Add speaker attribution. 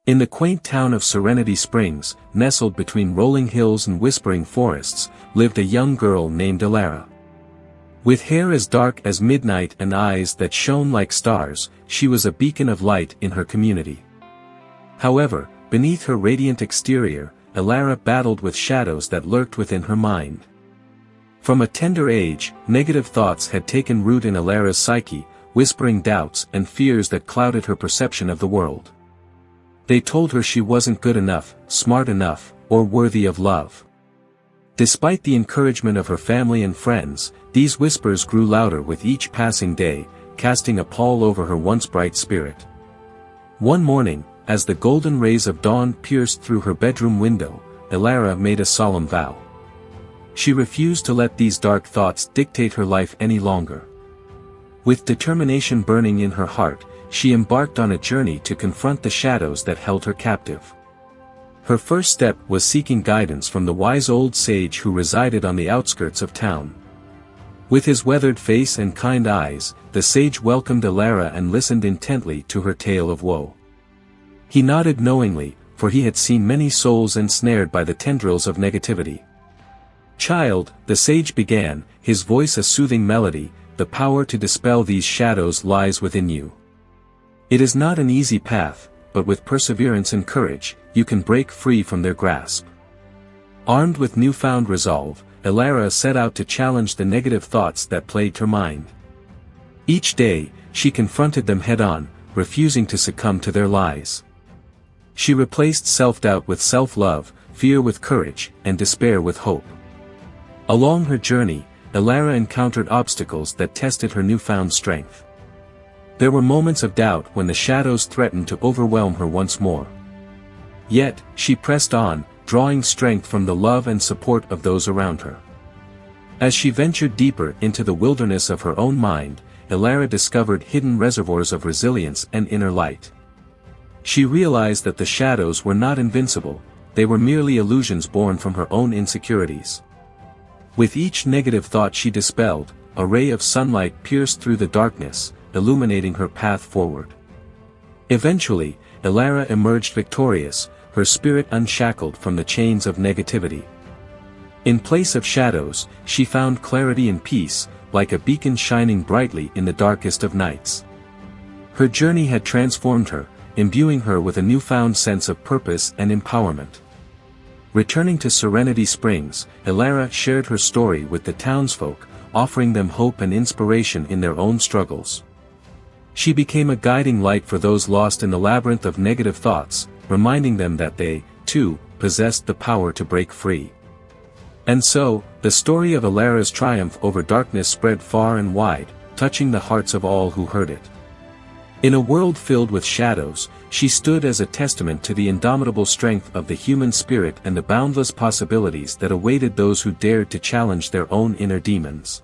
Speaker 1: In the quaint town of Serenity Springs, nestled between rolling hills and whispering forests, lived a young girl named Elara. With hair as dark as midnight and eyes that shone like stars, she was a beacon of light in her community. However, beneath her radiant exterior, Elara battled with shadows that lurked within her mind. From a tender age, negative thoughts had taken root in Elara's psyche, whispering doubts and fears that clouded her perception of the world. They told her she wasn't good enough, smart enough, or worthy of love. Despite the encouragement of her family and friends, these whispers grew louder with each passing day, casting a pall over her once bright spirit. One morning, as the golden rays of dawn pierced through her bedroom window, Elara made a solemn vow. She refused to let these dark thoughts dictate her life any longer. With determination burning in her heart, she embarked on a journey to confront the shadows that held her captive. Her first step was seeking guidance from the wise old sage who resided on the outskirts of town. With his weathered face and kind eyes, the sage welcomed Elara and listened intently to her tale of woe. He nodded knowingly, for he had seen many souls ensnared by the tendrils of negativity. "Child," the sage began, his voice a soothing melody, "the power to dispel these shadows lies within you. It is not an easy path, but with perseverance and courage, you can break free from their grasp." Armed with newfound resolve, Elara set out to challenge the negative thoughts that plagued her mind. Each day, she confronted them head-on, refusing to succumb to their lies. She replaced self-doubt with self-love, fear with courage, and despair with hope. Along her journey, Elara encountered obstacles that tested her newfound strength. There were moments of doubt when the shadows threatened to overwhelm her once more. Yet, she pressed on, drawing strength from the love and support of those around her. As she ventured deeper into the wilderness of her own mind, Elara discovered hidden reservoirs of resilience and inner light. She realized that the shadows were not invincible, they were merely illusions born from her own insecurities. With each negative thought she dispelled, a ray of sunlight pierced through the darkness, illuminating her path forward. Eventually, Elara emerged victorious, her spirit unshackled from the chains of negativity. In place of shadows, she found clarity and peace, like a beacon shining brightly in the darkest of nights. Her journey had transformed her, imbuing her with a newfound sense of purpose and empowerment. Returning to Serenity Springs, Elara shared her story with the townsfolk, offering them hope and inspiration in their own struggles. She became a guiding light for those lost in the labyrinth of negative thoughts, reminding them that they, too, possessed the power to break free. And so, the story of Elara's triumph over darkness spread far and wide, touching the hearts of all who heard it. In a world filled with shadows, she stood as a testament to the indomitable strength of the human spirit and the boundless possibilities that awaited those who dared to challenge their own inner demons.